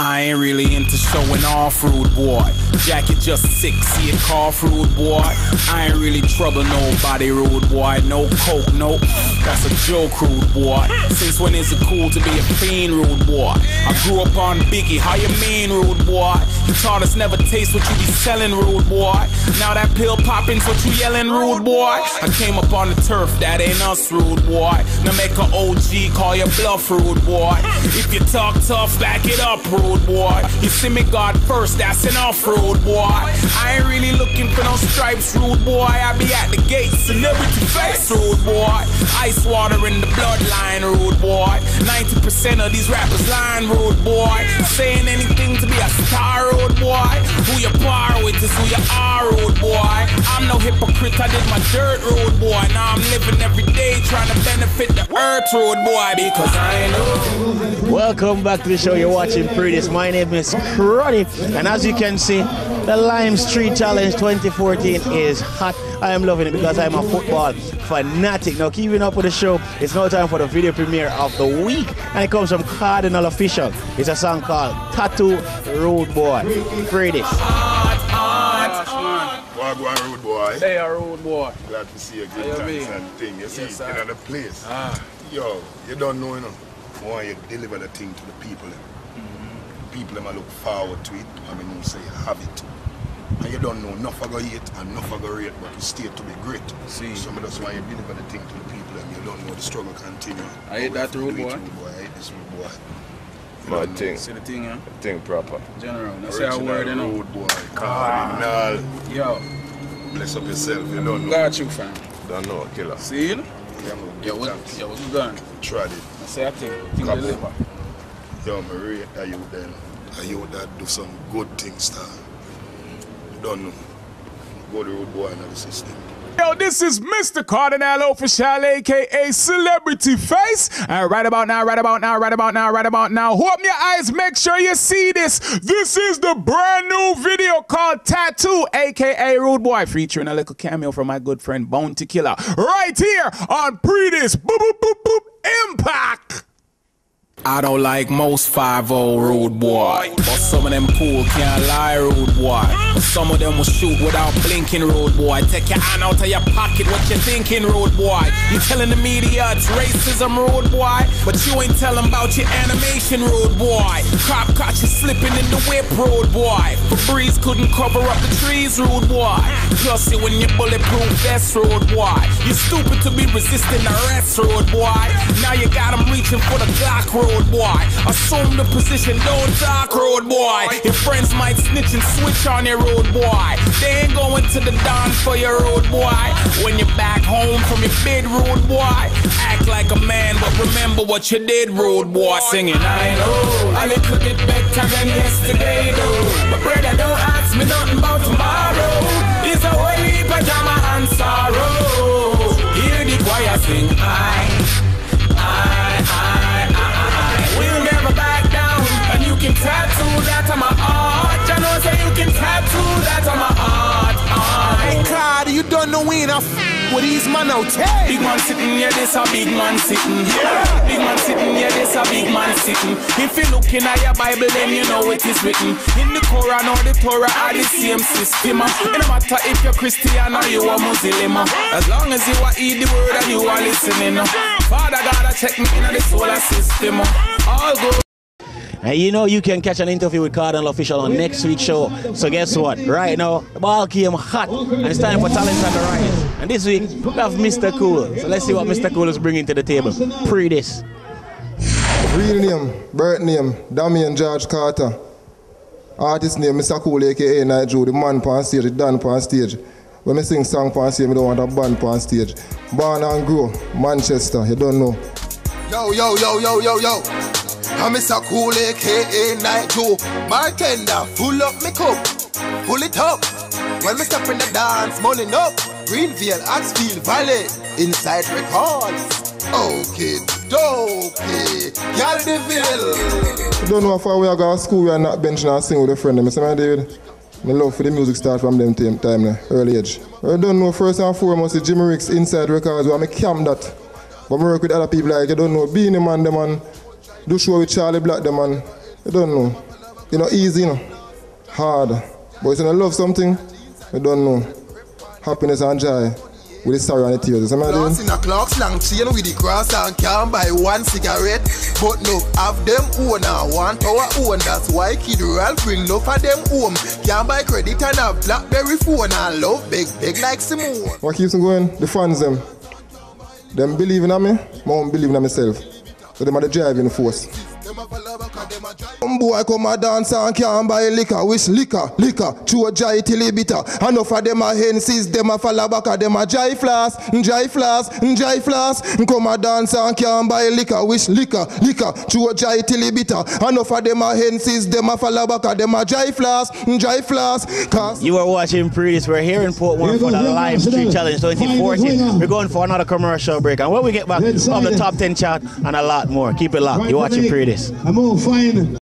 I ain't really into showing off, rude boy. Jacket just sick, see it cough, rude boy. I ain't really trouble nobody, rude boy. No coke, no, that's a joke, rude boy. Since when is it cool to be a fiend, rude boy? I grew up on Biggie, how you mean, rude boy? You taught us never taste what you be selling, rude boy. Now that pill popping's what you yelling, rude boy. I came up on the turf, that ain't us, rude boy. Now make a OG call your bluff, rude boy. If you talk tough, back it up, rude boy. You see me God first, that's enough, rude boy. I ain't really looking for no stripes, rude boy. I be at the gates, celebrity face, rude boy. Ice water in the bloodline, rude boy. 90% of these rappers lying, rude boy. Saying anything to be a star, rude boy. Who you par with is who you are, rude boy. I'm no hypocrite, I did my dirt, rude boy. Now I'm living every day trying to benefit the earth, rude boy, because I know. Welcome back to the show. You're watching Pree Dis. My name is Kruddy, and as you can see, the Lime Street Challenge 2014 is hot. I am loving it because I'm a football fanatic. Now, keeping up with the show, it's now time for the video premiere of the week, and it comes from Kardinal Offishall. It's a song called Tattoo Road Boy. Pree Dis. Wagwan Road Boy. They are rude boy. Glad to see a good times and thing. You see it in another place. Yo, you don't know, you know. Why you deliver the thing to the people. People them look forward to it. I mean, you say have it. And you don't know enough of it and enough of rate, but you stay to be great. See. So that's why you deliver the thing to the people and you don't know the struggle continue. I hate that road boy. I hate this road boy. But thing. See the thing, yeah? The thing proper. General. That's how word, you know. Road boy. Kardinal. Yo. Bless up yourself, you don't know. Got you, fam. Don't know, killer. See it? Yo, what's you done? Tried it. I say I think deliver. Yo, Maria, are you then? Are you that do some good things, star? You don't know. Go the road boy and the system. Yo, this is Mr. Kardinal Offishall, aka Celebrity Face. And right about now, open your eyes, make sure you see this. This is the brand new video called Tattoo, aka Rude Boy, featuring a little cameo from my good friend Bounty Killer. Right here on Pree Dis. Boop, boop, boop, boop, impact. I don't like most 5-0 rude boy, but some of them cool can't lie, rude boy. But some of them will shoot without blinking, rude boy. Take your hand out of your pocket, what you thinking, rude boy? You telling the media it's racism, rude boy, but you ain't telling about your animation, rude boy. Cop caught you slipping in the whip, rude boy. Febreze couldn't cover up the trees, rude boy. Plus you in your bulletproof vest, rude boy. You stupid to be resisting arrest, rude boy. Now you got them reaching for the Glock, rude boy. Assume the position, don't talk, road boy. Your friends might snitch and switch on your road boy. They ain't going to the dawn for your road boy. When you're back home from your bed, road boy, act like a man, but remember what you did, road boy. Singing, I know I could get better than yesterday, though. But brother, don't ask me nothing about tomorrow. It's a whole heap of drama and sorrow. Hear the choir sing, we'll never back down, and you can tattoo that on my heart. You know, say you can tattoo that on my heart. Hey, Cardi, you don't know when I with these man out here. Big man sitting, yeah, this a big man sitting. Yeah. Big man sitting, yeah, this a big man sitting. If you looking at your Bible, then you know it is written. In the Quran or the Torah are the same system. It no matter if you're Christian or you are Muslim. As long as you are eat the word and you are listening. Father gotta check me in the solar system. All good. And you know you can catch an interview with Kardinal Offishall on next week's show. So guess what? Right now, the ball came hot and it's time for Talents on the Rise. And this week, we have Mr. Khool. So let's see what Mr. Khool is bringing to the table. Pree Dis. Real name, birth name, Damian George Carter. Artist name, Mr. Khool, aka Night Joe, the man on stage, the Dan on stage. When I sing song on stage, I don't want a band on stage. Born and grow, Manchester, you don't know. Yo, yo, yo, yo, yo, yo. I'm Mr. Khool, aka Night Joe. Bartender, full up me cup, pull it up. When me step in the dance, morning up. Greenville, Axfield Valley, Inside Records. Okay, dopey, Caribvision. You don't know how far we are going to school, we are not benching and sing with a friend. I say, man, David, my love for the music start from them time, early age. I don't know, first and foremost, the Jimmy Ricks Inside Records, where I camp that. But I work with other people like, you don't know, Beanie Man, the man. Do show with Charlie Black, the man. You don't know. You know, easy, you know, hard. But if you don't love something, you don't know. Happiness and joy with the sorrow and the tears. Cross in a clock slang chain with the cross and can't buy one cigarette. But no, have them own and want our own. That's why Kid Ralph bring no for them home. Can't buy credit and a BlackBerry phone and love big like Simone. What keeps them going? The fans them. Them believing in me, I believing in myself. So them are the driving force. Boy come a dance and can't buy liquor. Wish liquor, chew a jai till he bitter. Enough of them a henses, them a fall back, them a jai flask. Come a dance and can't buy liquor. Wish liquor, chew a jai till he bitter. Enough of them a henses, them a fall back, them a jai flask. You are watching Pree Dis. We're here in Portmore for the Live Street Challenge 2014. We're going for another commercial break. And when we get back, we'll have the top 10 chart and a lot more. Keep it locked. You're watching Pree Dis. I'm all fine.